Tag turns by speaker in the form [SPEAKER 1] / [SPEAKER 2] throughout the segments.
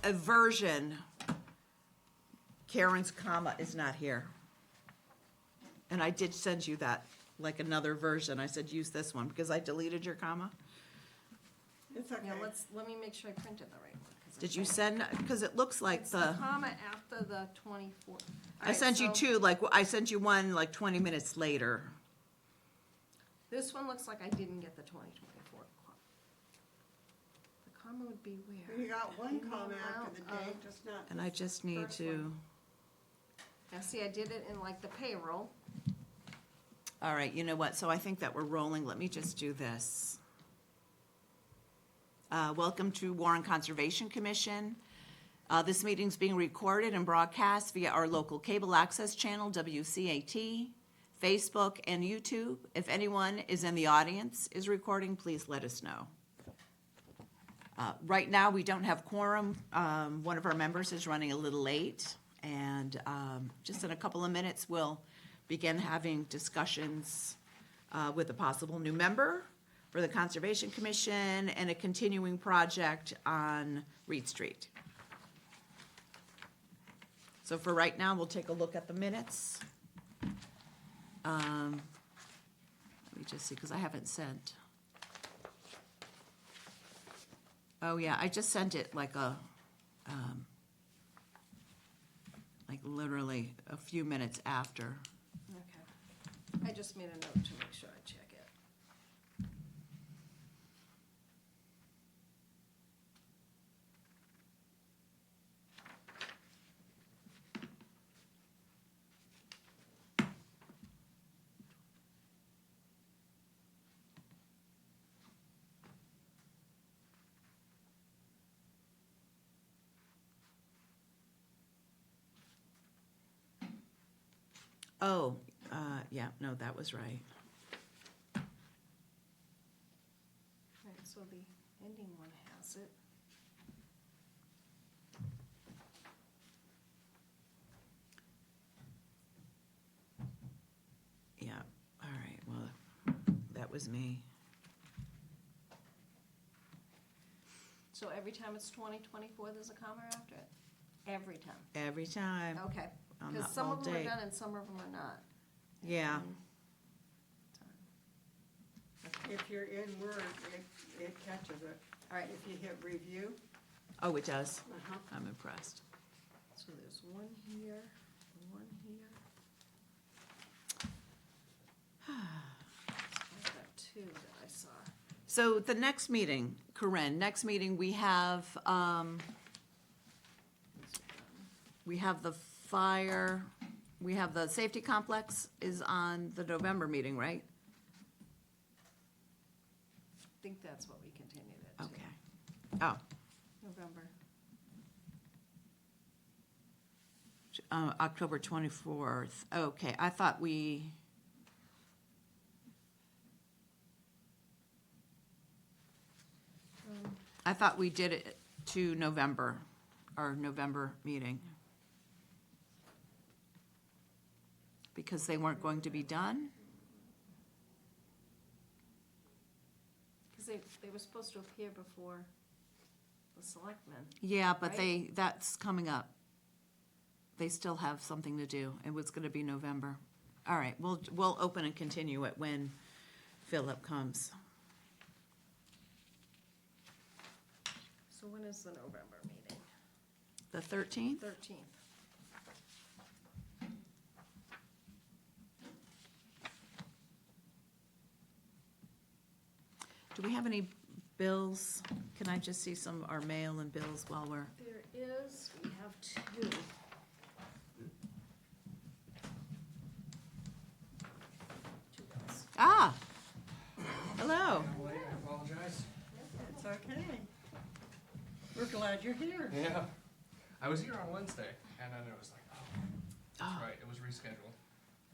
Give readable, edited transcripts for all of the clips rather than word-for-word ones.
[SPEAKER 1] a version, Karen's comma is not here. And I did send you that, like another version. I said, use this one, because I deleted your comma.
[SPEAKER 2] It's okay.
[SPEAKER 3] Yeah, let me make sure I printed the right one. 'cause
[SPEAKER 1] Did
[SPEAKER 3] it's
[SPEAKER 1] you
[SPEAKER 3] like-
[SPEAKER 1] send, because it looks like
[SPEAKER 3] It's the comma after the 24.
[SPEAKER 1] I sent you two, like, I sent you one like 20 minutes later.
[SPEAKER 3] This one looks like I didn't get the 2024. The comma would be where?
[SPEAKER 2] You got one
[SPEAKER 3] Email
[SPEAKER 2] comma after
[SPEAKER 3] out
[SPEAKER 2] the
[SPEAKER 3] of-
[SPEAKER 2] date, just not.
[SPEAKER 1] And I just need
[SPEAKER 2] First
[SPEAKER 1] to,
[SPEAKER 2] one.
[SPEAKER 3] Now, see, I did it in like the payroll.
[SPEAKER 1] all right, you know what, so I think that we're rolling, let me just do this. Welcome to Warren Conservation Commission. This meeting's being recorded and broadcast via our local cable access channel, WCAT, Facebook, and YouTube. If anyone is in the audience is recording, please let us know. Right now, we don't have quorum. One of our members is running a little late, and just in a couple of minutes, we'll begin having discussions with a possible new member for the Conservation Commission and a continuing project on Reed Street. So for right now, we'll take a look at the minutes. Let me just see, because I haven't sent. Oh, yeah, I just sent it like like literally a few minutes after.
[SPEAKER 3] Okay. I just made a note to make sure I check it.
[SPEAKER 1] Oh, yeah, no, that was right.
[SPEAKER 3] Right, so the ending one has it.
[SPEAKER 1] Yeah, all right, well, that was me.
[SPEAKER 3] So every time it's 2024, there's a comma after it? Every time?
[SPEAKER 1] Every time.
[SPEAKER 3] Okay.
[SPEAKER 1] On
[SPEAKER 3] Because
[SPEAKER 1] the
[SPEAKER 3] some
[SPEAKER 1] whole
[SPEAKER 3] of them are
[SPEAKER 1] date.
[SPEAKER 3] done and some of them are not.
[SPEAKER 1] Yeah,
[SPEAKER 2] If you're in Word, it catches it.
[SPEAKER 3] All right,
[SPEAKER 2] If you hit review,
[SPEAKER 1] oh, it does.
[SPEAKER 2] uh-huh.
[SPEAKER 1] I'm impressed.
[SPEAKER 3] so there's one here, one here. I've got two that I saw.
[SPEAKER 1] So the next meeting, Corinne, next meeting, we have the fire, we have the safety complex is on the November meeting, right?
[SPEAKER 3] I think that's what we continued it to.
[SPEAKER 1] Okay. Oh,
[SPEAKER 3] November.
[SPEAKER 1] October 24th. Okay, I thought we, I thought we did it to November, our November meeting. Because they weren't going to be done?
[SPEAKER 3] Because they were supposed to appear before the selectmen.
[SPEAKER 1] Yeah, but
[SPEAKER 3] Right?
[SPEAKER 1] that's coming up. They still have something to do. It was gonna be November. All right, we'll open and continue it when Philip comes.
[SPEAKER 3] So when is the November meeting?
[SPEAKER 1] The 13th?
[SPEAKER 3] 13th.
[SPEAKER 1] Do we have any bills? Can I just see some of our mail and bills while we're,
[SPEAKER 3] There is, we have two. Two bills.
[SPEAKER 1] hello.
[SPEAKER 4] I'm late, I apologize.
[SPEAKER 2] It's okay. We're glad you're here.
[SPEAKER 4] Yeah. I was here on Wednesday, and then it was like, oh, that's
[SPEAKER 1] Oh.
[SPEAKER 4] right, it was rescheduled.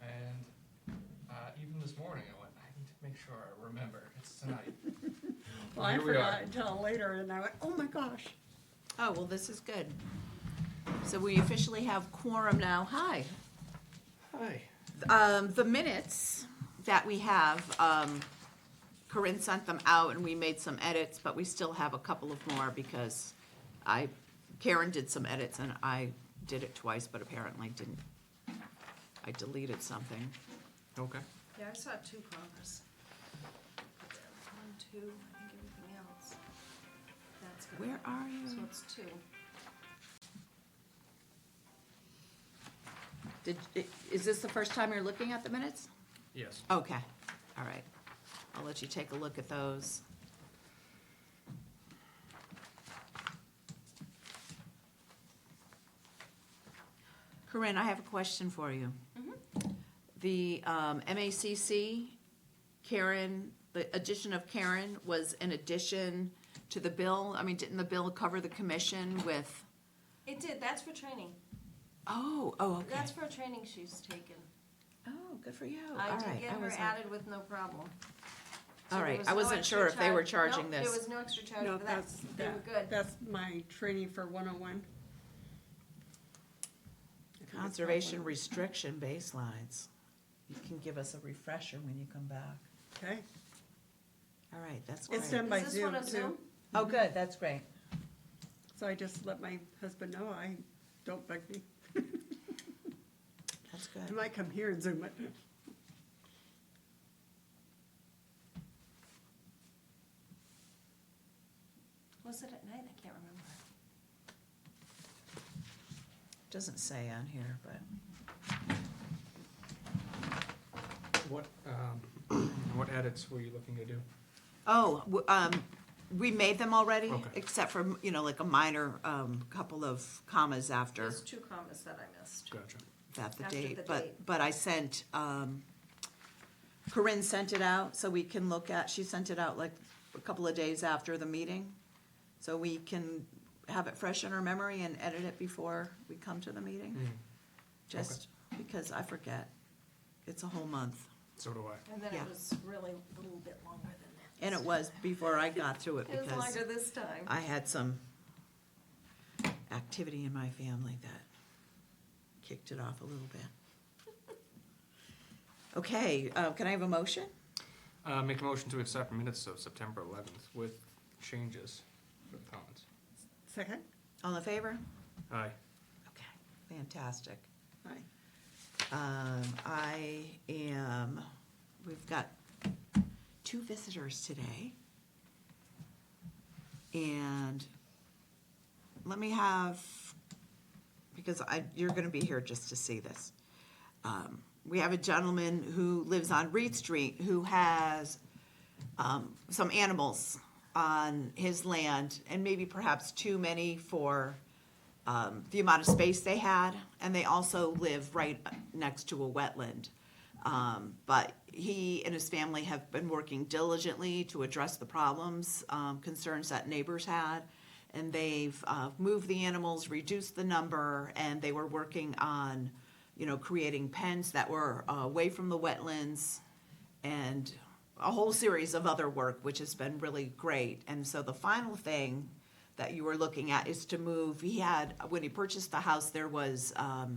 [SPEAKER 4] And even this morning, I went, I need to make sure I remember, it's tonight.
[SPEAKER 2] Well, I
[SPEAKER 4] Here we
[SPEAKER 2] forgot
[SPEAKER 4] are.
[SPEAKER 2] until later, and I went, oh my gosh.
[SPEAKER 1] Oh, well, this is good. So we officially have quorum now. Hi.
[SPEAKER 4] Hi.
[SPEAKER 1] The minutes that we have, Corinne sent them out and we made some edits, but we still have a couple of more because I Karen did some edits and I did it twice, but apparently didn't. I deleted something.
[SPEAKER 4] Okay.
[SPEAKER 3] Yeah, I saw 2 commas. 1, 2, I think everything else. That's good.
[SPEAKER 1] Where are you?
[SPEAKER 3] So it's 2.
[SPEAKER 1] Is this the first time you're looking at the minutes?
[SPEAKER 4] Yes.
[SPEAKER 1] Okay, all right. I'll let you take a look at those. Corinne, I have a question for you. The MACC, Karen, the addition of Karen was an addition to the bill? I mean, didn't the bill cover the commission with,
[SPEAKER 3] It did, that's for training.
[SPEAKER 1] oh, okay.
[SPEAKER 3] That's for a training she's taken.
[SPEAKER 1] Oh, good for you.
[SPEAKER 3] I
[SPEAKER 1] All
[SPEAKER 3] did
[SPEAKER 1] right,
[SPEAKER 3] get her
[SPEAKER 1] wasn't-
[SPEAKER 3] added with no problem.
[SPEAKER 1] All
[SPEAKER 3] So there
[SPEAKER 1] right,
[SPEAKER 3] was
[SPEAKER 1] I
[SPEAKER 3] no
[SPEAKER 1] wasn't
[SPEAKER 3] extra
[SPEAKER 1] sure if they were
[SPEAKER 3] charge.
[SPEAKER 1] charging
[SPEAKER 3] Nope,
[SPEAKER 1] this.
[SPEAKER 3] there was no extra charge
[SPEAKER 2] No,
[SPEAKER 3] for that. They were good.
[SPEAKER 2] That's my training for 101. I think it's
[SPEAKER 1] Conservation
[SPEAKER 2] called
[SPEAKER 1] restriction baselines. You can give us a refresher when you come back.
[SPEAKER 2] 101. Okay,
[SPEAKER 1] All right, that's great.
[SPEAKER 2] it's done by
[SPEAKER 3] Is this
[SPEAKER 2] Zoom
[SPEAKER 3] one on
[SPEAKER 2] too.
[SPEAKER 3] Zoom?
[SPEAKER 1] Oh, good, that's great.
[SPEAKER 2] So I just let my husband know, don't bug me.
[SPEAKER 1] That's
[SPEAKER 2] I
[SPEAKER 1] good.
[SPEAKER 2] might come here and Zoom it.
[SPEAKER 3] Was it at night? I can't remember.
[SPEAKER 1] Doesn't say on here, but.
[SPEAKER 4] What edits were you looking to do?
[SPEAKER 1] Oh, we made them already,
[SPEAKER 4] Okay.
[SPEAKER 1] except for, like a minor, couple of commas after
[SPEAKER 3] There's 2 commas that I missed.
[SPEAKER 4] Gotcha.
[SPEAKER 1] that the
[SPEAKER 3] After
[SPEAKER 1] date.
[SPEAKER 3] the
[SPEAKER 1] But,
[SPEAKER 3] date.
[SPEAKER 1] but I sent, Corinne sent it out so we can look at, she sent it out like a couple of days after the meeting. So we can have it fresh in our memory and edit it before we come to the meeting. Just because I forget. It's a whole month.
[SPEAKER 4] So do I.
[SPEAKER 3] And then
[SPEAKER 1] Yeah.
[SPEAKER 3] it was really a little bit longer than that.
[SPEAKER 1] And it was before I got to it
[SPEAKER 3] It was
[SPEAKER 1] because
[SPEAKER 3] longer this time.
[SPEAKER 1] I had some activity in my family that kicked it off a little bit. Okay, can I have a motion?
[SPEAKER 4] Make a motion to accept minutes of September 11th with changes for the comments.
[SPEAKER 2] Second?
[SPEAKER 1] All in favor?
[SPEAKER 4] Aye.
[SPEAKER 1] Okay, fantastic.
[SPEAKER 2] Aye.
[SPEAKER 1] We've got 2 visitors today. And let me have, because you're gonna be here just to see this. We have a gentleman who lives on Reed Street who has, some animals on his land, and maybe perhaps too many for the amount of space they had, and they also live right next to a wetland. But he and his family have been working diligently to address the problems, concerns that neighbors had, and they've moved the animals, reduced the number, and they were working on, creating pens that were away from the wetlands, and a whole series of other work, which has been really great. And so the final thing that you were looking at is to move, when he purchased the house, there was a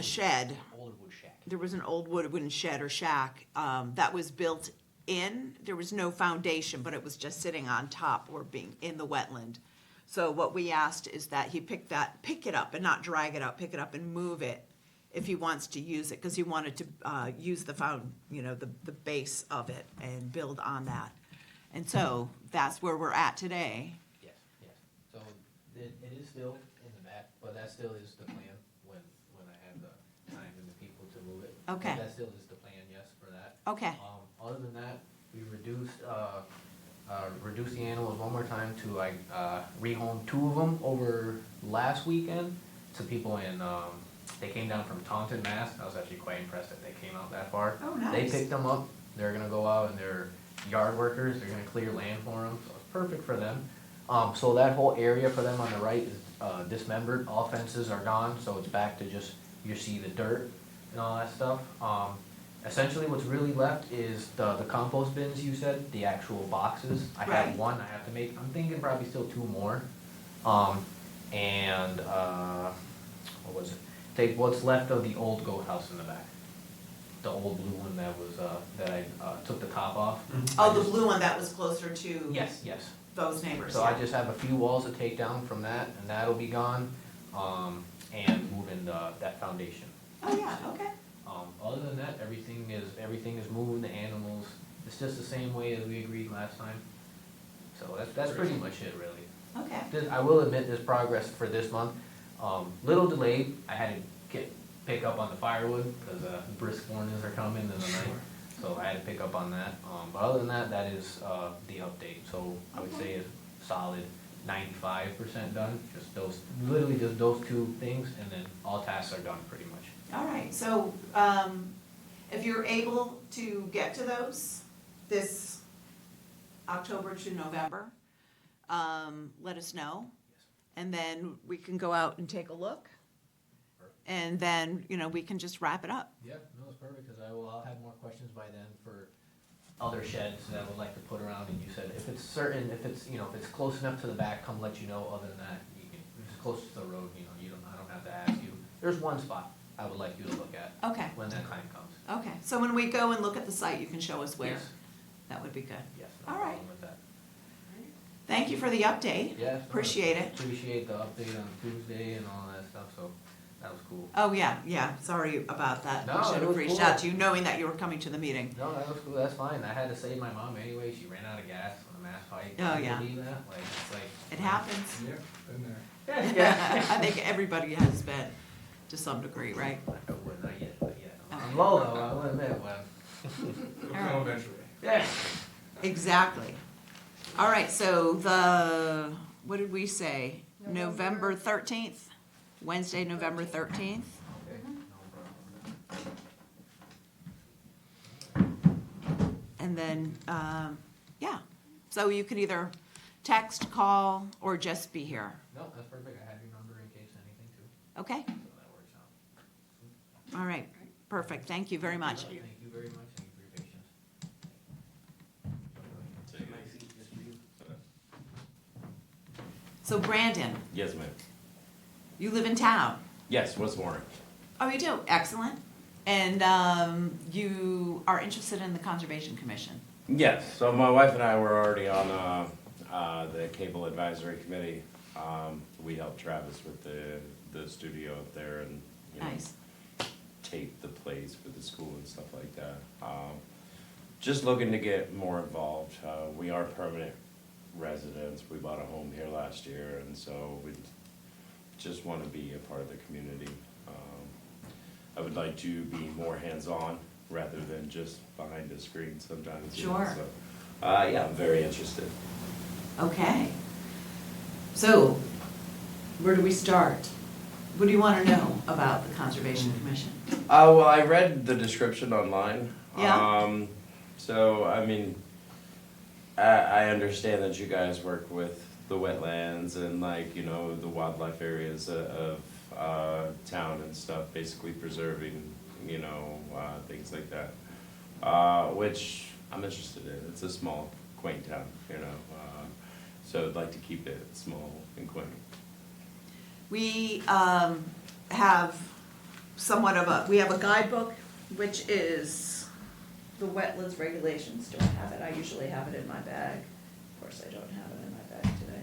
[SPEAKER 1] shed.
[SPEAKER 5] Old wood shack.
[SPEAKER 1] There was an old wooden shed or shack that was built in. There was no foundation, but it was just sitting on top or being in the wetland. So what we asked is that he pick it up and not drag it up, pick it up and move it if he wants to use it, because he wanted to use the the base of it and build on that. And so that's where we're at today.
[SPEAKER 5] Yes, yes. So it is still in the back, but that still is the plan when I have the time and the people to move it.
[SPEAKER 1] Okay.
[SPEAKER 5] That still is the plan, yes, for that.
[SPEAKER 1] Okay.
[SPEAKER 5] Other than that, we reduced the animals one more time to rehome 2 of them over last weekend to people in, they came down from Taunton, Mass. I was actually quite impressed that they came out that far.
[SPEAKER 1] Oh,
[SPEAKER 5] They
[SPEAKER 1] nice.
[SPEAKER 5] picked them up. They're gonna go out and they're yard workers. They're gonna clear land for them, so it's perfect for them. So that whole area for them on the right is dismembered. All fences are gone, so it's back to just, you see the dirt and all that stuff. Essentially what's really left is the compost bins, you said, the actual boxes. I
[SPEAKER 1] Right.
[SPEAKER 5] have 1 I have to make. I'm thinking probably still 2 more. What was it? Take what's left of the old goat house in the back. The old blue one that was, that I took the top off.
[SPEAKER 1] Oh, the blue one that was closer to.
[SPEAKER 5] Yes, yes.
[SPEAKER 1] those neighbors,
[SPEAKER 5] So I
[SPEAKER 1] yeah.
[SPEAKER 5] just have a few walls to take down from that, and that'll be gone, and move in that foundation.
[SPEAKER 1] Oh, yeah, okay.
[SPEAKER 5] Other than that, everything is moving, the animals, it's just the same way as we agreed last time. So that's pretty much it, really.
[SPEAKER 1] Okay,
[SPEAKER 5] I will admit there's progress for this month. Little delayed, I had to pick up on the firewood, cause, brisk mornings are coming in the night, so I had to pick up on that. But other than that, that is, the update, so I would say it's solid 95% done, literally just those two things, and then all tasks are done pretty much.
[SPEAKER 1] all right, so, if you're able to get to those this October to November, let us know. And then we can go out and take a look. And then, we can just wrap it up.
[SPEAKER 5] Yeah, no, it's perfect, cause I'll have more questions by then for other sheds that I would like to put around, and you said if it's close enough to the back, come let you know, other than that, if it's close to the road, I don't have to ask you. There's one spot I would like you to look at
[SPEAKER 1] Okay,
[SPEAKER 5] when that time comes.
[SPEAKER 1] okay. So when we go and look at the site, you can show us where.
[SPEAKER 5] Yes.
[SPEAKER 1] That would be good.
[SPEAKER 5] Yes, no
[SPEAKER 1] All right.
[SPEAKER 5] problem with that.
[SPEAKER 1] Thank you for the update.
[SPEAKER 5] Yes. no,
[SPEAKER 1] Appreciate it.
[SPEAKER 5] Appreciate the update on Tuesday and all that stuff, so that was cool.
[SPEAKER 1] Oh, yeah, sorry about that.
[SPEAKER 5] No,
[SPEAKER 1] I should
[SPEAKER 5] it
[SPEAKER 1] have
[SPEAKER 5] was
[SPEAKER 1] reached
[SPEAKER 5] cool.
[SPEAKER 1] out to you, knowing that you were coming to the meeting.
[SPEAKER 5] No, that was cool, that's fine. I had to save my mom anyway, she ran out of gas on the Mass Pike.
[SPEAKER 1] Oh,
[SPEAKER 5] Can you
[SPEAKER 1] yeah.
[SPEAKER 5] believe that? Like, it's like.
[SPEAKER 1] It happens.
[SPEAKER 4] Yep, been there.
[SPEAKER 5] Yeah.
[SPEAKER 1] I think everybody has been, to some degree, right?
[SPEAKER 5] I wouldn't, not yet, but yeah.
[SPEAKER 1] Okay.
[SPEAKER 5] I'm low though, I will admit, when.
[SPEAKER 4] It'll
[SPEAKER 1] All right.
[SPEAKER 4] come eventually.
[SPEAKER 5] Yeah.
[SPEAKER 1] Exactly. All right, so what did we say? November 13th? Wednesday, November 13th?
[SPEAKER 5] Okay, no problem.
[SPEAKER 1] And then, yeah. So you could either text, call, or just be here,
[SPEAKER 5] No, that's perfect, I have your number in case anything too,
[SPEAKER 1] okay?
[SPEAKER 5] so that works out.
[SPEAKER 1] All right, perfect, thank you very much.
[SPEAKER 5] Thank you very much, thank you for your patience.
[SPEAKER 1] So Brandon,
[SPEAKER 6] Yes, ma'am.
[SPEAKER 1] you live in town?
[SPEAKER 6] Yes, West Warren.
[SPEAKER 1] Oh, you do? Excellent. And you are interested in the Conservation Commission?
[SPEAKER 6] Yes, so my wife and I were already on the Cable Advisory Committee. We helped Travis with the studio up there and,
[SPEAKER 1] Nice.
[SPEAKER 6] tape the plays for the school and stuff like that. Just looking to get more involved. We are permanent residents. We bought a home here last year, and so we just want to be a part of the community. I would like to be more hands-on rather than just behind a screen sometimes.
[SPEAKER 1] Sure.
[SPEAKER 6] So, yeah, I'm very interested.
[SPEAKER 1] Okay. So, where do we start? What do you want to know about the Conservation Commission?
[SPEAKER 6] Well, I read the description online.
[SPEAKER 1] Yeah.
[SPEAKER 6] So, I mean, I understand that you guys work with the wetlands and like, the wildlife areas of town and stuff, basically preserving, things like that. Which I'm interested in. It's a small, quaint town, so I'd like to keep it small and quaint.
[SPEAKER 1] We have somewhat of we have a guidebook, which is the wetlands regulations. Do I have it? I usually have it in my bag. Of course, I don't have it in my bag today,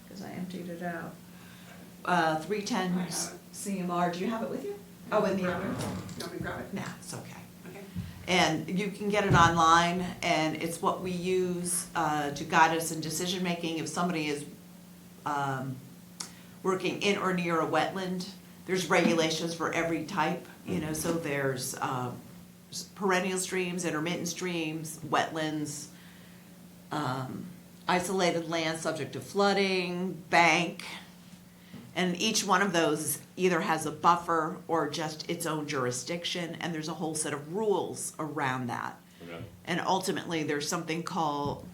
[SPEAKER 1] because I emptied it out. 310 CMR, do you have it with you? Oh, in the other?
[SPEAKER 2] You want me to grab it?
[SPEAKER 1] Nah, it's okay.
[SPEAKER 2] Okay.
[SPEAKER 1] And you can get it online, and it's what we use to guide us in decision-making. If somebody is working in or near a wetland, there's regulations for every type, so there's perennial streams, intermittent streams, wetlands, isolated land subject to flooding, bank, and each one of those either has a buffer or just its own jurisdiction, and there's a whole set of rules around that.
[SPEAKER 6] Okay.
[SPEAKER 1] And ultimately, there's something called,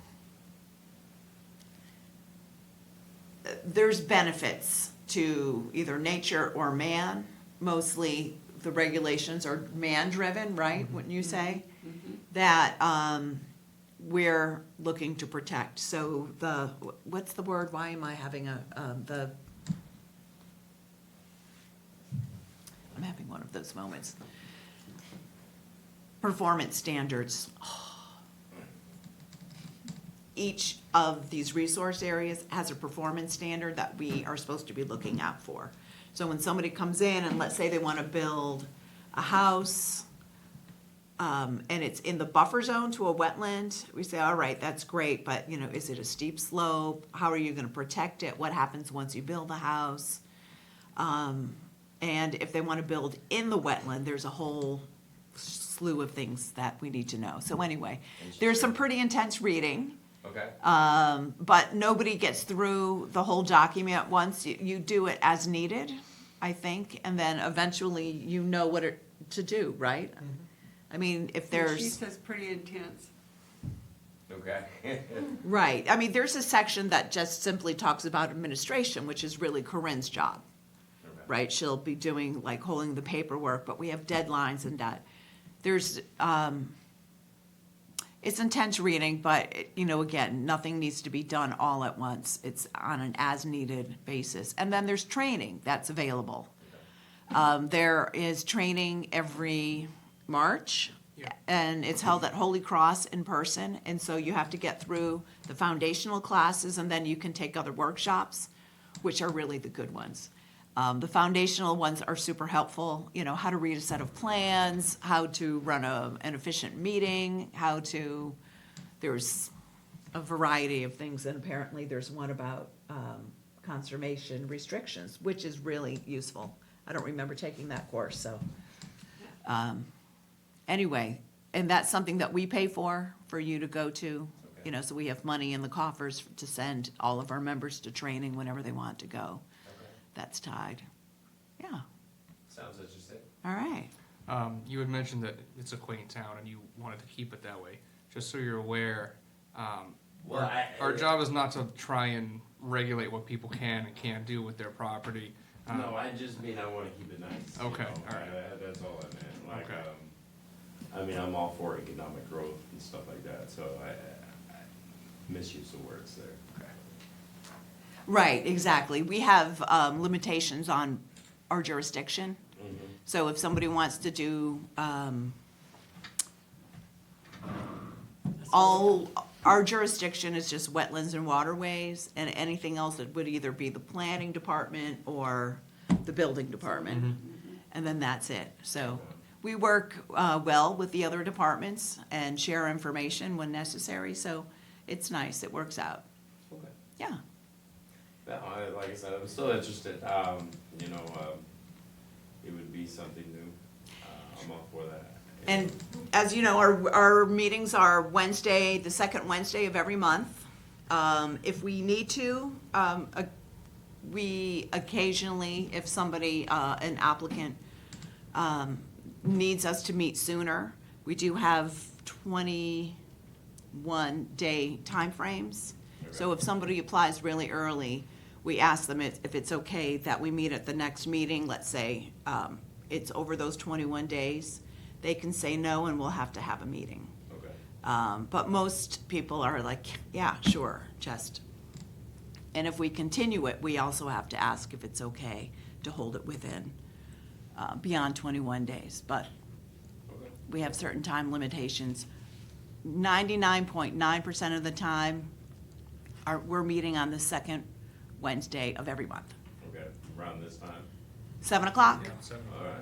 [SPEAKER 1] there's benefits to either nature or man. Mostly, the regulations are man-driven, right, wouldn't you say? That we're looking to protect. So what's the word? Why am I having I'm having one of those moments. Performance standards. each of these resource areas has a performance standard that we are supposed to be looking out for. So when somebody comes in and let's say they want to build a house, and it's in the buffer zone to a wetland, we say, all right, that's great, but, you know, is it a steep slope? How are you gonna protect it? What happens once you build the house? And if they wanna build in the wetland, there's a whole slew of things that we need to know. So anyway, there's some pretty intense reading.
[SPEAKER 6] Okay.
[SPEAKER 1] But nobody gets through the whole document at once. You do it as needed, I think, and then eventually you know what to do, right? I mean, if
[SPEAKER 2] And she
[SPEAKER 1] there's,
[SPEAKER 2] says pretty intense.
[SPEAKER 6] Okay.
[SPEAKER 1] right, I mean, there's a section that just simply talks about administration, which is really Corinne's job, right? She'll be doing, like, holding the paperwork, but we have deadlines and that. There's, it's intense reading, but, you know, again, nothing needs to be done all at once. It's on an as-needed basis. And then there's training that's available. There is training every March, and it's held at Holy Cross in person, and so you have to get through the foundational classes, and then you can take other workshops, which are really the good ones. The foundational ones are super helpful, you know, how to read a set of plans, how to run an efficient meeting, there's a variety of things, and apparently there's one about conservation restrictions, which is really useful. I don't remember taking that course, so. Anyway, and that's something that we pay for you to go to, you know, so we have money in the coffers to send all of our members to training whenever they want to go. That's tied. Yeah,
[SPEAKER 6] Sounds interesting.
[SPEAKER 1] all right.
[SPEAKER 4] You had mentioned that it's a quaint town and you wanted to keep it that way. Just so you're aware,
[SPEAKER 6] Well,
[SPEAKER 4] our job is not to try and regulate what people can and can't do with their property.
[SPEAKER 6] No, I just mean I wanna keep it nice. you
[SPEAKER 4] Okay,
[SPEAKER 6] know,
[SPEAKER 4] alright.
[SPEAKER 6] That's all I meant, like,
[SPEAKER 4] Okay.
[SPEAKER 6] I mean, I'm all for economic growth and stuff like that, so I misuse of words there.
[SPEAKER 4] Okay.
[SPEAKER 1] Right, exactly. We have limitations on our jurisdiction. So if somebody wants to do, all, our jurisdiction is just wetlands and waterways, and anything else that would either be the planning department or the building department. And then that's it. So we work well with the other departments and share information when necessary, so it's nice, it works out.
[SPEAKER 6] Okay.
[SPEAKER 1] Yeah.
[SPEAKER 6] No, like I said, I'm still interested, you know, it would be something new, I'm all for that.
[SPEAKER 1] And as you know, our meetings are Wednesday, the second Wednesday of every month. If we need to, we occasionally, if somebody, an applicant, needs us to meet sooner, we do have 21-day timeframes. So if somebody applies really early, we ask them if it's okay that we meet at the next meeting, let's say, it's over those 21 days. They can say no, and we'll have to have a meeting.
[SPEAKER 6] Okay.
[SPEAKER 1] But most people are like, yeah, sure, and if we continue it, we also have to ask if it's okay to hold it within, beyond 21 days. But
[SPEAKER 6] Okay.
[SPEAKER 1] we have certain time limitations. 99.9% of the time, we're meeting on the second Wednesday of every month.
[SPEAKER 6] Okay, around this time,
[SPEAKER 1] 7 o'clock?
[SPEAKER 4] Yeah, so,
[SPEAKER 6] all right,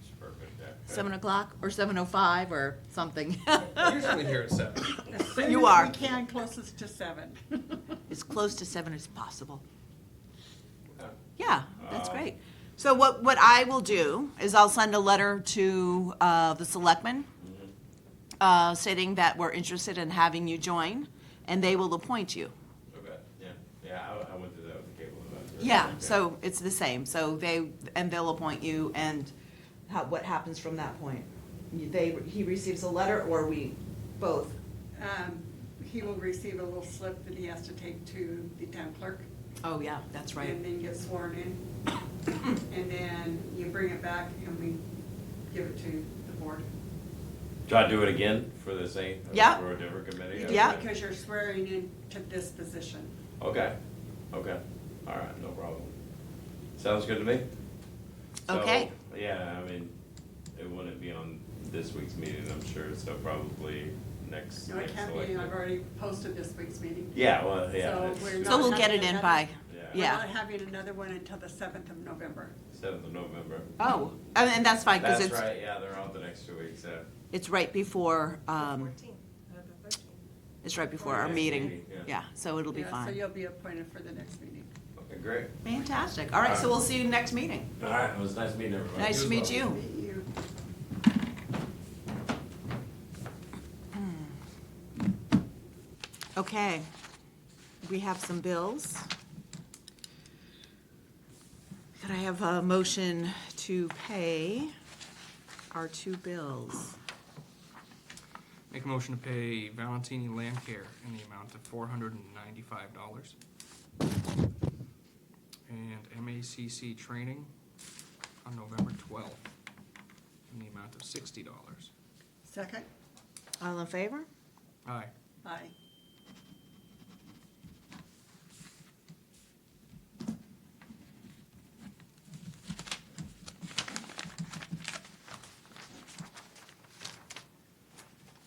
[SPEAKER 6] it's perfect, yeah.
[SPEAKER 1] 7 o'clock, or 7:05, or something.
[SPEAKER 4] we're usually here at 7.
[SPEAKER 2] As soon
[SPEAKER 1] You
[SPEAKER 2] as
[SPEAKER 1] are.
[SPEAKER 2] we can, closest to 7.
[SPEAKER 1] As close to 7 as possible.
[SPEAKER 6] Okay.
[SPEAKER 1] Yeah, that's great. So what I will do is I'll send a letter to the selectmen stating that we're interested in having you join, and they will appoint you.
[SPEAKER 6] Okay, yeah, I went through that with the cable event.
[SPEAKER 1] Yeah, so it's the same. So they'll appoint you, and what happens from that point? He receives a letter, or we both?
[SPEAKER 2] He will receive a little slip that he has to take to the town clerk.
[SPEAKER 1] Oh, yeah, that's right.
[SPEAKER 2] And then get sworn in. And then you bring it back and we give it to the board.
[SPEAKER 6] Do I do it again for the same?
[SPEAKER 1] Yeah.
[SPEAKER 6] For a different committee?
[SPEAKER 2] You do
[SPEAKER 1] Yeah.
[SPEAKER 2] because you're swearing in to this position.
[SPEAKER 6] Okay, all right, no problem. Sounds good to me. So,
[SPEAKER 1] Okay.
[SPEAKER 6] Yeah, I mean, it wouldn't be on this week's meeting, I'm sure, so probably next.
[SPEAKER 2] No, it
[SPEAKER 6] next
[SPEAKER 2] can't be,
[SPEAKER 6] elected.
[SPEAKER 2] I've already posted this week's meeting.
[SPEAKER 6] Yeah, well, yeah.
[SPEAKER 2] So
[SPEAKER 6] it's-
[SPEAKER 2] we're
[SPEAKER 6] it's
[SPEAKER 1] So we'll
[SPEAKER 2] not
[SPEAKER 1] get it
[SPEAKER 2] having
[SPEAKER 1] in by,
[SPEAKER 2] We're
[SPEAKER 1] yeah.
[SPEAKER 2] not having another one until the 7th of November.
[SPEAKER 6] 7th of November.
[SPEAKER 1] Oh, and that's fine, because
[SPEAKER 6] That's
[SPEAKER 1] it's,
[SPEAKER 6] right, yeah, they're all the next 2 weeks, yeah.
[SPEAKER 1] it's right before,
[SPEAKER 3] 14, or the 13.
[SPEAKER 1] it's right before our
[SPEAKER 6] Next
[SPEAKER 1] meeting.
[SPEAKER 6] meeting, yeah.
[SPEAKER 1] Yeah, so it'll be
[SPEAKER 2] Yeah, So
[SPEAKER 1] fine.
[SPEAKER 2] you'll be appointed for the next meeting.
[SPEAKER 6] Okay, great.
[SPEAKER 1] Fantastic. All right, so we'll see you next meeting.
[SPEAKER 6] All right, it was nice meeting everybody.
[SPEAKER 1] Nice to meet
[SPEAKER 6] as well.
[SPEAKER 1] you.
[SPEAKER 2] Meet you.
[SPEAKER 1] Okay, we have some bills. Could I have a motion to pay our 2 bills?
[SPEAKER 4] Make a motion to pay Valentini Land Care in the amount of $495. And MACC Training on November 12th in the amount of $60.
[SPEAKER 2] Second?
[SPEAKER 1] All in favor?
[SPEAKER 4] Aye.
[SPEAKER 2] Aye.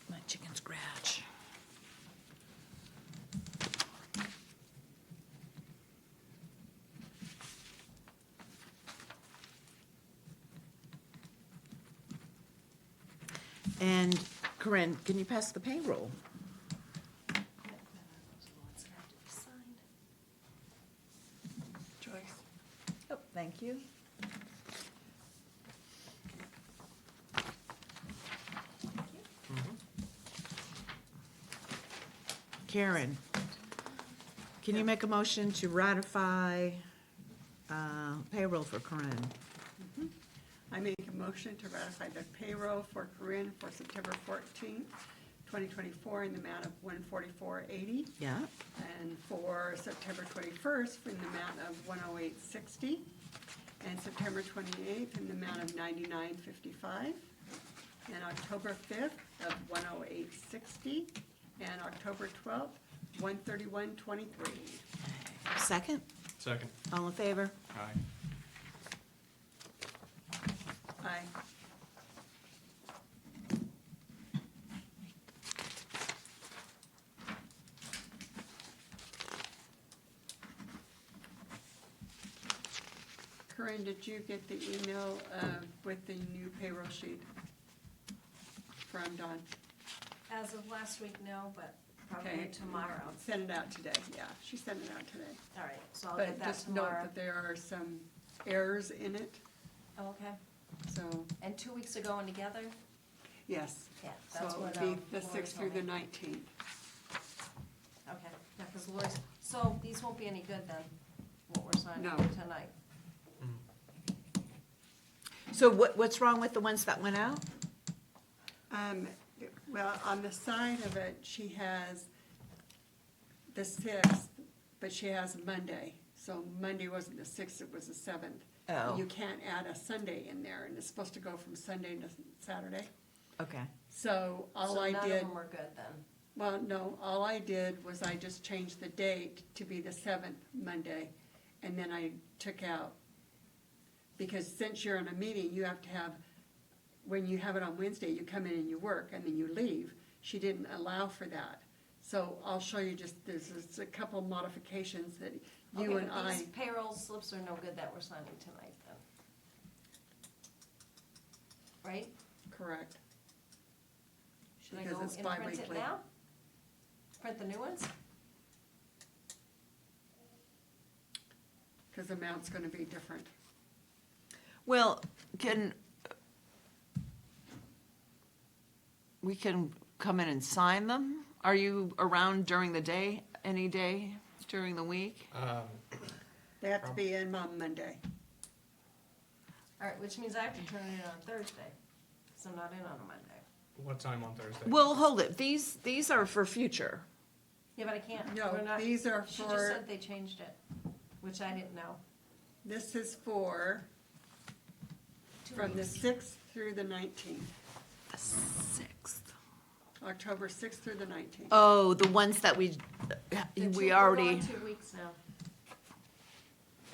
[SPEAKER 1] My chicken scratch. And Corinne, can you pass the payroll?
[SPEAKER 3] Those are the ones that have to be signed.
[SPEAKER 2] Joyce?
[SPEAKER 1] Oh, thank you. Karen, can you make a motion to ratify payroll for Corinne?
[SPEAKER 2] I make a motion to ratify the payroll for Corinne for September 14th, 2024 in the amount of $144.80.
[SPEAKER 1] Yeah,
[SPEAKER 2] And for September 21st in the amount of $108.60. And September 28th in the amount of $99.55. And October 5th of $108.60. And October 12th, $131.23.
[SPEAKER 1] second,
[SPEAKER 4] Second.
[SPEAKER 1] all in favor?
[SPEAKER 4] Aye.
[SPEAKER 2] Aye. Corinne, did you get the email with the new payroll sheet from Dawn?
[SPEAKER 3] As of last week, no, but probably
[SPEAKER 2] Okay.
[SPEAKER 3] tomorrow.
[SPEAKER 2] Send it out today, yeah, she sent it out today.
[SPEAKER 3] All right, so I'll
[SPEAKER 2] But
[SPEAKER 3] get that
[SPEAKER 2] just note
[SPEAKER 3] tomorrow.
[SPEAKER 2] that there are some errors in it,
[SPEAKER 3] Oh, okay.
[SPEAKER 2] so,
[SPEAKER 3] And 2 weeks ago and together?
[SPEAKER 2] yes.
[SPEAKER 3] Yeah,
[SPEAKER 2] So
[SPEAKER 3] that's
[SPEAKER 2] it'll
[SPEAKER 3] what,
[SPEAKER 2] be the
[SPEAKER 3] Lori
[SPEAKER 2] 6th through
[SPEAKER 3] told
[SPEAKER 2] the
[SPEAKER 3] me.
[SPEAKER 2] 19th.
[SPEAKER 3] Okay, yeah, because Lori's, so these won't be any good then, what we're signing
[SPEAKER 2] No.
[SPEAKER 3] tonight?
[SPEAKER 1] So what's wrong with the ones that went out?
[SPEAKER 2] Well, on the side of it, she has the 6th, but she has Monday. So Monday wasn't the 6th, it was the 7th.
[SPEAKER 1] Oh.
[SPEAKER 2] You can't add a Sunday in there, and it's supposed to go from Sunday to Saturday.
[SPEAKER 1] Okay,
[SPEAKER 2] So all
[SPEAKER 3] So
[SPEAKER 2] I
[SPEAKER 3] none of
[SPEAKER 2] did,
[SPEAKER 3] them were good then?
[SPEAKER 2] well, no, all I did was I just changed the date to be the 7th Monday, and then I took out, because since you're in a meeting, you have to have, when you have it on Wednesday, you come in and you work, and then you leave. She didn't allow for that. So I'll show you just, there's a couple modifications that you
[SPEAKER 3] Okay,
[SPEAKER 2] and
[SPEAKER 3] but
[SPEAKER 2] I,
[SPEAKER 3] these payroll slips are no good that we're signing tonight then? Right?
[SPEAKER 2] correct.
[SPEAKER 3] Should I
[SPEAKER 2] Because
[SPEAKER 3] go
[SPEAKER 2] it's
[SPEAKER 3] and print it
[SPEAKER 2] bi-weekly.
[SPEAKER 3] now? Print the new ones?
[SPEAKER 2] Because the amount's gonna be different.
[SPEAKER 1] well, we can come in and sign them? Are you around during the day, any day during the week?
[SPEAKER 2] They have to be in on Monday.
[SPEAKER 3] All right, which means I have to turn it in on Thursday, because I'm not in on a Monday.
[SPEAKER 4] What time on Thursday?
[SPEAKER 1] Well, hold it, these are for future.
[SPEAKER 3] Yeah, but I can't.
[SPEAKER 2] No,
[SPEAKER 3] We're not-
[SPEAKER 2] these are
[SPEAKER 3] She just
[SPEAKER 2] for-
[SPEAKER 3] said they changed it, which I didn't know.
[SPEAKER 2] This is for,
[SPEAKER 3] 2
[SPEAKER 2] from the
[SPEAKER 3] weeks.
[SPEAKER 2] 6th through the 19th,
[SPEAKER 1] The 6th.
[SPEAKER 2] October 6th through the 19th.
[SPEAKER 1] Oh, the ones that we
[SPEAKER 3] We're
[SPEAKER 1] already,
[SPEAKER 3] going 2 weeks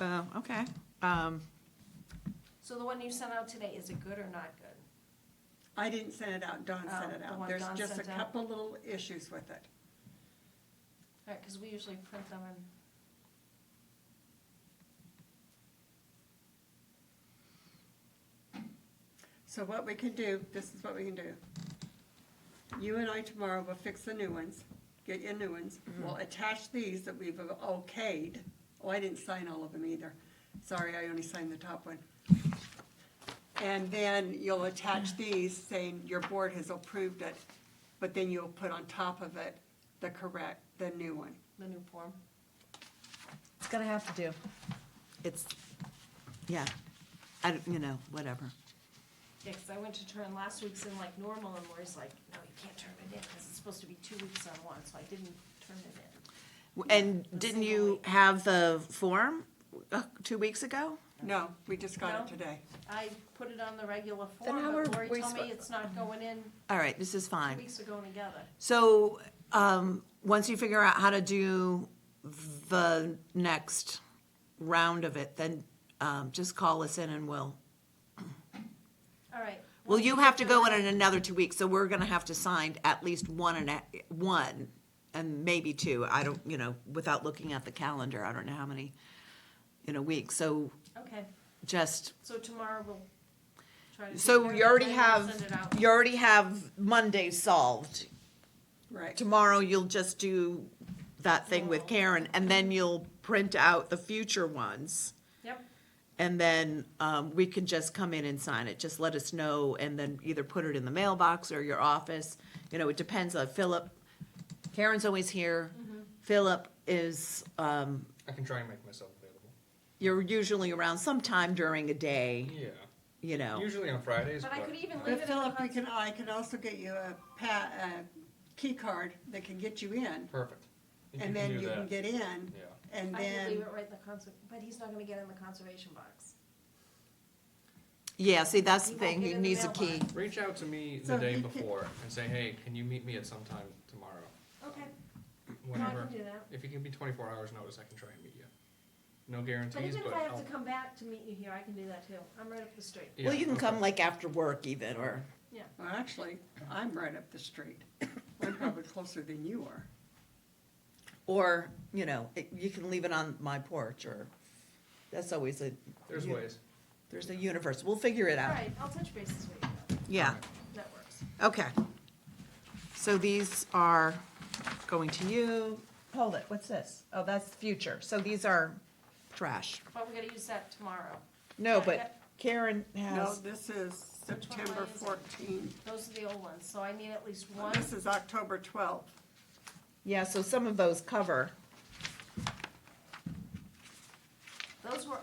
[SPEAKER 3] now.
[SPEAKER 1] okay.
[SPEAKER 3] So the one you sent out today, is it good or not good?
[SPEAKER 2] I didn't send it out, Dawn sent
[SPEAKER 3] Oh,
[SPEAKER 2] it
[SPEAKER 3] the
[SPEAKER 2] out.
[SPEAKER 3] one
[SPEAKER 2] There's
[SPEAKER 3] Dawn
[SPEAKER 2] just a
[SPEAKER 3] sent out?
[SPEAKER 2] couple little issues with it.
[SPEAKER 3] All right, because we usually print them and.
[SPEAKER 2] So what we can do, this is what we can do. You and I tomorrow will fix the new ones, get you new ones. We'll attach these that we've okayed. Oh, I didn't sign all of them either. Sorry, I only signed the top one. And then you'll attach these saying your board has approved it, but then you'll put on top of it the new one.
[SPEAKER 3] The new form.
[SPEAKER 1] It's gonna have to do. It's, yeah, whatever.
[SPEAKER 3] Yeah, because I went to turn last week's in like normal, and Lori's like, no, you can't turn it in, because it's supposed to be 2 weeks on one, so I didn't turn it in.
[SPEAKER 1] And
[SPEAKER 3] The
[SPEAKER 1] didn't
[SPEAKER 3] single
[SPEAKER 1] you
[SPEAKER 3] week.
[SPEAKER 1] have the form 2 weeks ago?
[SPEAKER 2] No, we just got
[SPEAKER 3] No?
[SPEAKER 2] it today.
[SPEAKER 3] I put it on the regular
[SPEAKER 1] Then
[SPEAKER 3] form,
[SPEAKER 1] how
[SPEAKER 3] but
[SPEAKER 1] are
[SPEAKER 3] Lori
[SPEAKER 1] we
[SPEAKER 3] told me
[SPEAKER 1] spo-
[SPEAKER 3] it's not going in,
[SPEAKER 1] All right, this is
[SPEAKER 3] 2
[SPEAKER 1] fine.
[SPEAKER 3] weeks are going together.
[SPEAKER 1] So, once you figure out how to do the next round of it, then, just call us in and we'll,
[SPEAKER 3] All right.
[SPEAKER 1] well,
[SPEAKER 3] once
[SPEAKER 1] you
[SPEAKER 3] we
[SPEAKER 1] have
[SPEAKER 3] get
[SPEAKER 1] to go
[SPEAKER 3] the-
[SPEAKER 1] in another 2 weeks, so we're gonna have to sign at least one and maybe two, I don't, without looking at the calendar, I don't know how many in a week, so
[SPEAKER 3] Okay,
[SPEAKER 1] just,
[SPEAKER 3] so tomorrow we'll try to. take
[SPEAKER 1] so
[SPEAKER 3] care of
[SPEAKER 1] you
[SPEAKER 3] it,
[SPEAKER 1] already
[SPEAKER 3] then we'll
[SPEAKER 1] have,
[SPEAKER 3] send it out.
[SPEAKER 1] you already have Monday solved.
[SPEAKER 2] Right.
[SPEAKER 1] Tomorrow you'll just do that thing with Karen, and then you'll print out the future ones.
[SPEAKER 3] Yep,
[SPEAKER 1] And then, we can just come in and sign it, just let us know, and then either put it in the mailbox or your office, it depends on Philip. Karen's always here, Philip is,
[SPEAKER 4] I can try and make myself available.
[SPEAKER 1] you're usually around sometime during a day,
[SPEAKER 4] Yeah. Usually on Fridays,
[SPEAKER 3] but I could even leave
[SPEAKER 2] But
[SPEAKER 3] it in the.
[SPEAKER 2] Philip, I can also get you a key card that can get you in,
[SPEAKER 4] perfect. If
[SPEAKER 2] and
[SPEAKER 4] can
[SPEAKER 2] then
[SPEAKER 4] do
[SPEAKER 2] you can
[SPEAKER 4] that.
[SPEAKER 2] get in,
[SPEAKER 4] Yeah.
[SPEAKER 2] and
[SPEAKER 3] I could
[SPEAKER 2] then,
[SPEAKER 3] leave it right in the but he's not gonna get in the conservation box.
[SPEAKER 1] yeah, see, that's
[SPEAKER 3] He
[SPEAKER 1] the
[SPEAKER 3] won't
[SPEAKER 1] thing,
[SPEAKER 3] get
[SPEAKER 1] he
[SPEAKER 3] in the
[SPEAKER 1] needs a key.
[SPEAKER 3] mailbox.
[SPEAKER 4] Reach out to me
[SPEAKER 2] So
[SPEAKER 4] the day
[SPEAKER 2] he can-
[SPEAKER 4] before and say, hey, can you meet me at some time tomorrow?
[SPEAKER 3] Okay, no, I
[SPEAKER 4] Whenever.
[SPEAKER 3] can do that.
[SPEAKER 4] If you give me 24 hours notice, I can try and meet you. No
[SPEAKER 3] But
[SPEAKER 4] guarantees,
[SPEAKER 3] even
[SPEAKER 4] but
[SPEAKER 3] if I have
[SPEAKER 4] I'll,
[SPEAKER 3] to come back to meet you here, I can do that too. I'm right up the street.
[SPEAKER 4] yeah,
[SPEAKER 1] Well, you can
[SPEAKER 4] okay.
[SPEAKER 1] come like after work even, or,
[SPEAKER 3] Yeah,
[SPEAKER 2] well, actually, I'm right up the street. I'm probably closer than you are.
[SPEAKER 1] you can leave it on my porch, or, that's always a.
[SPEAKER 4] There's ways.
[SPEAKER 1] There's a universe, we'll figure it
[SPEAKER 3] all
[SPEAKER 1] out.
[SPEAKER 3] right, I'll touch base this week.
[SPEAKER 1] Yeah,
[SPEAKER 3] That works.
[SPEAKER 1] okay. So these are going to you. Hold it, what's this? Oh, that's future, so these are trash.
[SPEAKER 3] But we gotta use that tomorrow.
[SPEAKER 1] No,
[SPEAKER 3] Yeah,
[SPEAKER 1] but Karen
[SPEAKER 2] No,
[SPEAKER 1] has,
[SPEAKER 2] this is
[SPEAKER 3] Which one
[SPEAKER 2] September
[SPEAKER 3] is it?
[SPEAKER 2] 14th.
[SPEAKER 3] Those are the old ones, so I need at least one.
[SPEAKER 2] This is October 12th.
[SPEAKER 1] yeah, so some of those cover.
[SPEAKER 3] Those were,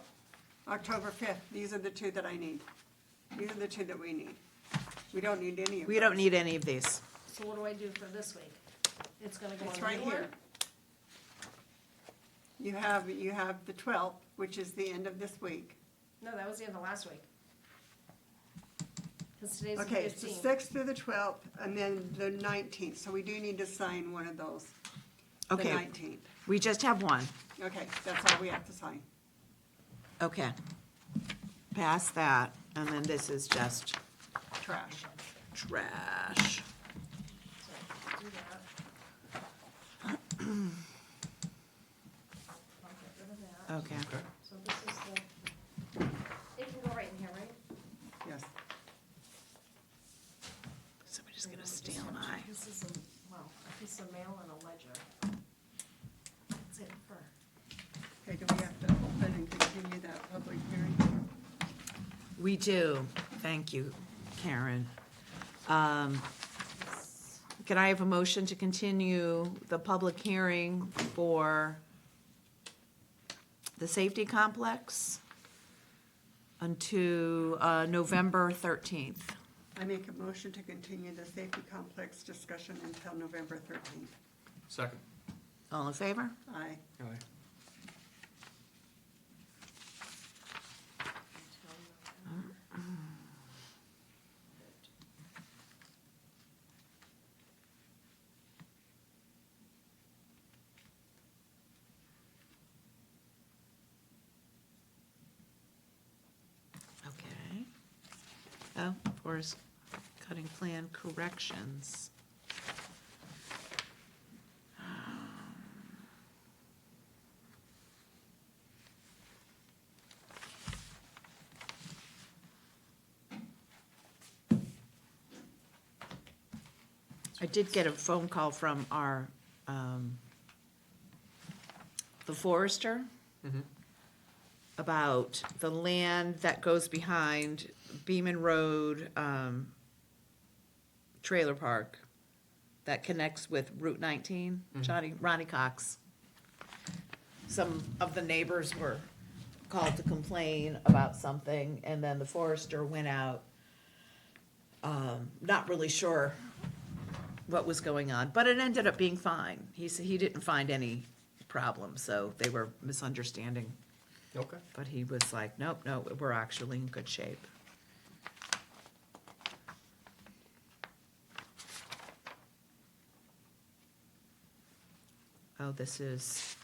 [SPEAKER 2] October 5th, these are the two that I need. These are the two that we need. We don't need any of
[SPEAKER 1] We don't
[SPEAKER 2] those.
[SPEAKER 1] need any of these.
[SPEAKER 3] so what do I do for this week? It's gonna go on
[SPEAKER 2] It's
[SPEAKER 3] the
[SPEAKER 2] right
[SPEAKER 3] new one?
[SPEAKER 2] here. You have the 12th, which is the end of this week.
[SPEAKER 3] No, that was the end of last week. Cause today's the
[SPEAKER 2] Okay, it's the
[SPEAKER 3] 15th.
[SPEAKER 2] 6th through the 12th, and then the 19th, so we do need to sign one of those. The
[SPEAKER 1] Okay,
[SPEAKER 2] 19th.
[SPEAKER 1] we just have one.
[SPEAKER 2] Okay, that's all we have to sign.
[SPEAKER 1] Okay. Pass that, and then this is just
[SPEAKER 2] Trash.
[SPEAKER 1] trash.
[SPEAKER 3] So, do that. I'll get rid of that.
[SPEAKER 1] Okay.
[SPEAKER 4] Okay.
[SPEAKER 3] So this is the, it can go right in here, right?
[SPEAKER 2] Yes.
[SPEAKER 1] Somebody's gonna steal my.
[SPEAKER 3] This is a piece of mail and a ledger. That's it for,
[SPEAKER 2] Okay, do we have to open and continue that public hearing?
[SPEAKER 1] We do. Thank you, Karen.
[SPEAKER 3] this.
[SPEAKER 1] Can I have a motion to continue the public hearing for the safety complex unto November 13th?
[SPEAKER 2] I make a motion to continue the safety complex discussion until November 13th.
[SPEAKER 4] Second.
[SPEAKER 1] All in favor?
[SPEAKER 2] Aye.
[SPEAKER 4] Aye.
[SPEAKER 1] Okay. Oh, Forrest cutting plan corrections. I did get a phone call from our, the forester
[SPEAKER 4] Mhm.
[SPEAKER 1] about the land that goes behind Beaman Road, trailer park that connects with Route 19, Ronnie Cox. Some of the neighbors were called to complain about something, and then the forester went out, not really sure what was going on, but it ended up being fine. He said he didn't find any problems, so they were misunderstanding.
[SPEAKER 4] Okay.
[SPEAKER 1] But he was like, nope, no, we're actually in good shape. Oh, this is,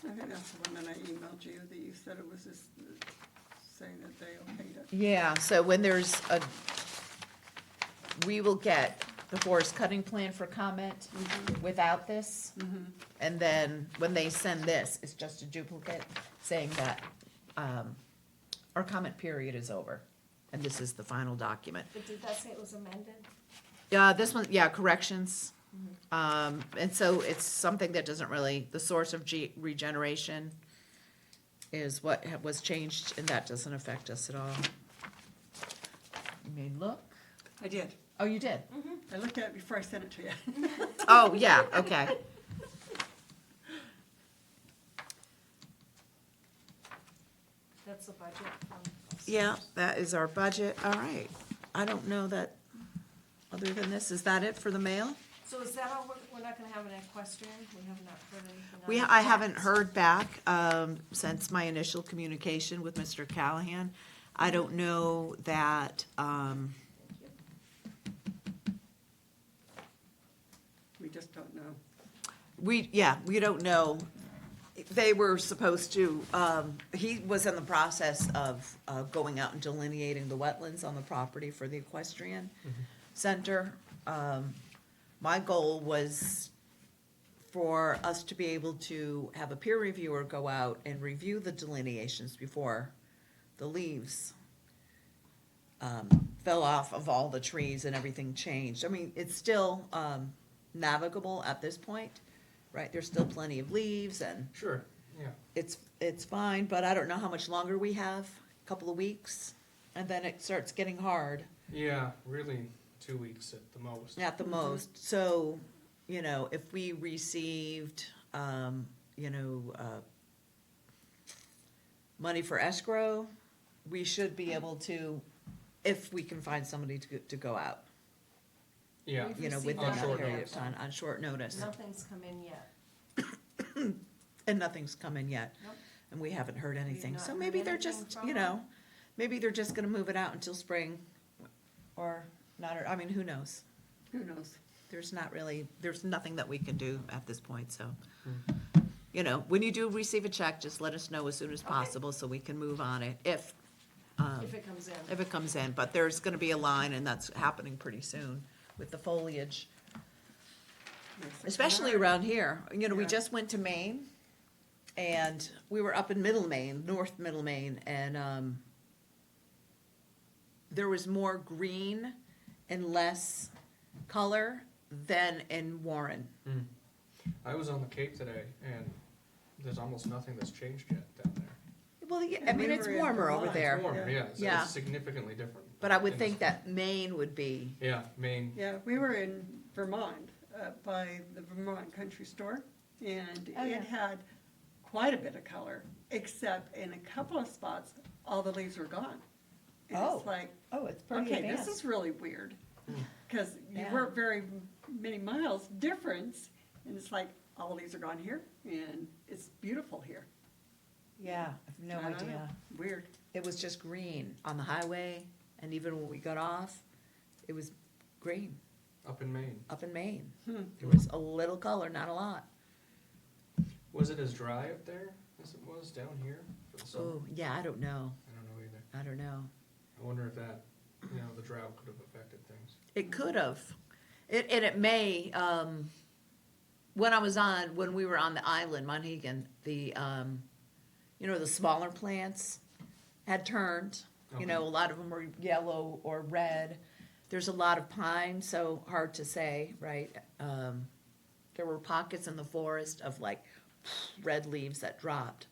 [SPEAKER 2] I think that's the one that I emailed you, that you said it was just saying that they okayed it.
[SPEAKER 1] yeah, so when there's a, we will get the forest cutting plan for comment without this. And then when they send this, it's just a duplicate saying that, our comment period is over. And this is the final document.
[SPEAKER 3] But did that say it was amended?
[SPEAKER 1] This one, yeah, corrections. And so it's something that doesn't really, the source of regeneration is what was changed, and that doesn't affect us at all. You may look.
[SPEAKER 2] I did.
[SPEAKER 1] Oh, you did?
[SPEAKER 2] I looked at it before I sent it to you.
[SPEAKER 1] Oh, yeah, okay.
[SPEAKER 3] That's the budget from.
[SPEAKER 1] Yeah, that is our budget. All right. I don't know that, other than this, is that it for the mail?
[SPEAKER 3] So is that all, we're not gonna have an equestrian? We have not heard anything on
[SPEAKER 1] We,
[SPEAKER 3] that
[SPEAKER 1] I
[SPEAKER 3] yet.
[SPEAKER 1] haven't heard back, since my initial communication with Mr. Callahan. I don't know that,
[SPEAKER 2] We just don't know.
[SPEAKER 1] we don't know. They were supposed to, he was in the process of, going out and delineating the wetlands on the property for the equestrian center. My goal was for us to be able to have a peer reviewer go out and review the delineations before the leaves fell off of all the trees and everything changed. I mean, it's still navigable at this point, right? There's still plenty of leaves and
[SPEAKER 4] Sure, yeah.
[SPEAKER 1] it's fine, but I don't know how much longer we have, a couple of weeks, and then it starts getting hard
[SPEAKER 4] Yeah, really 2 weeks at the most.
[SPEAKER 1] at the most. So, you know, if we received, money for escrow, we should be able to, if we can find somebody to go out,
[SPEAKER 4] Yeah,
[SPEAKER 3] We've
[SPEAKER 1] you know,
[SPEAKER 3] received
[SPEAKER 1] within
[SPEAKER 4] On
[SPEAKER 1] that
[SPEAKER 4] short
[SPEAKER 1] period of
[SPEAKER 4] notice.
[SPEAKER 1] time, on short notice.
[SPEAKER 3] Nothing's come in yet.
[SPEAKER 1] And nothing's come in yet.
[SPEAKER 3] Nope.
[SPEAKER 1] And we haven't heard anything.
[SPEAKER 3] not
[SPEAKER 1] So
[SPEAKER 3] heard
[SPEAKER 1] maybe they're
[SPEAKER 3] anything
[SPEAKER 1] just,
[SPEAKER 3] from
[SPEAKER 1] you
[SPEAKER 3] them?
[SPEAKER 1] know, maybe they're just gonna move it out until spring or not, I mean, who knows?
[SPEAKER 2] Who knows?
[SPEAKER 1] There's nothing that we can do at this point, so. You know, when you do receive a check, just let us know as soon as possible so we can move on it if
[SPEAKER 3] If it comes in.
[SPEAKER 1] But there's gonna be a line and that's happening pretty soon with the foliage,
[SPEAKER 2] Yes,
[SPEAKER 1] especially
[SPEAKER 2] hard.
[SPEAKER 1] around here. You know, we
[SPEAKER 2] Yeah.
[SPEAKER 1] just went to Maine and we were up in Middle Maine, North Middle Maine, and, there was more green and less color than in Warren.
[SPEAKER 4] I was on the Cape today, and there's almost nothing that's changed yet down there.
[SPEAKER 1] Well, yeah, I
[SPEAKER 2] And
[SPEAKER 1] mean,
[SPEAKER 2] we
[SPEAKER 1] it's
[SPEAKER 2] were in
[SPEAKER 1] warmer over
[SPEAKER 2] Vermont.
[SPEAKER 1] there.
[SPEAKER 4] It's warmer, yeah, so
[SPEAKER 1] Yeah.
[SPEAKER 4] it's significantly different.
[SPEAKER 1] But I would
[SPEAKER 4] in
[SPEAKER 1] think
[SPEAKER 4] this-
[SPEAKER 1] that Maine would be,
[SPEAKER 4] Yeah, Maine,
[SPEAKER 2] Yeah, we were in Vermont, by the Vermont Country Store, and
[SPEAKER 1] Oh, yeah.
[SPEAKER 2] it had quite a bit of color, except in a couple of spots, all the leaves were gone. And
[SPEAKER 1] Oh,
[SPEAKER 2] it's like,
[SPEAKER 1] oh, it's
[SPEAKER 2] okay, this is really weird, because you
[SPEAKER 1] Yeah.
[SPEAKER 2] weren't very many miles difference, and it's like, all the leaves are gone here, and it's beautiful here.
[SPEAKER 1] Yeah, I have no
[SPEAKER 2] I don't know.
[SPEAKER 1] idea.
[SPEAKER 2] Weird.
[SPEAKER 1] It was just green on the highway, and even when we got off, it was green
[SPEAKER 4] up in Maine.
[SPEAKER 1] up in Maine.
[SPEAKER 2] Hmm.
[SPEAKER 1] There was a little color, not a lot.
[SPEAKER 4] Was it as dry up there as it was down here for the summer?
[SPEAKER 1] Oh, yeah, I don't know.
[SPEAKER 4] I don't know either.
[SPEAKER 1] I don't know.
[SPEAKER 4] I wonder if that you know, the drought could have affected things.
[SPEAKER 1] It could have. And it may, when we were on the island, Monhegan, the, the smaller plants had turned. You know, a lot of them were yellow or red. There's a lot of pine, so hard to say, right? There were pockets in the forest of like red leaves that dropped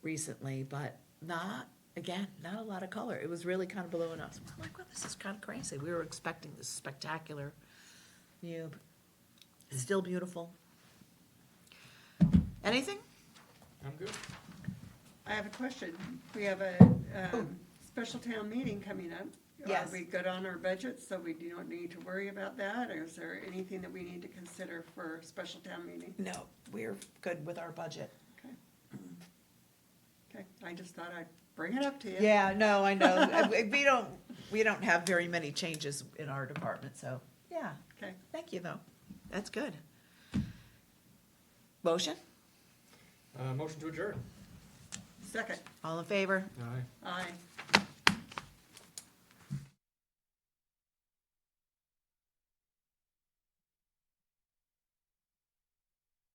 [SPEAKER 1] recently, but not a lot of color. It was really kind of blowing us. We're like, well, this is kind of crazy. We were expecting this spectacular view, but it's still beautiful. Anything?
[SPEAKER 4] I'm good.
[SPEAKER 2] I have a question. We have a, special town meeting coming up.
[SPEAKER 1] Yes.
[SPEAKER 2] Are we good on our budget, so we do not need to worry about that, or is there anything that we need to consider for a special town meeting?
[SPEAKER 1] No, we're good with our budget.
[SPEAKER 2] Okay. Okay, I just thought I'd bring it up to you.
[SPEAKER 1] Yeah, no, I know. We don't have very many changes in our department, so, yeah.
[SPEAKER 2] Okay,
[SPEAKER 1] Thank you, though. That's good. Motion?
[SPEAKER 4] Motion to adjourn.
[SPEAKER 2] second,
[SPEAKER 1] All in favor?
[SPEAKER 4] Aye.
[SPEAKER 2] aye.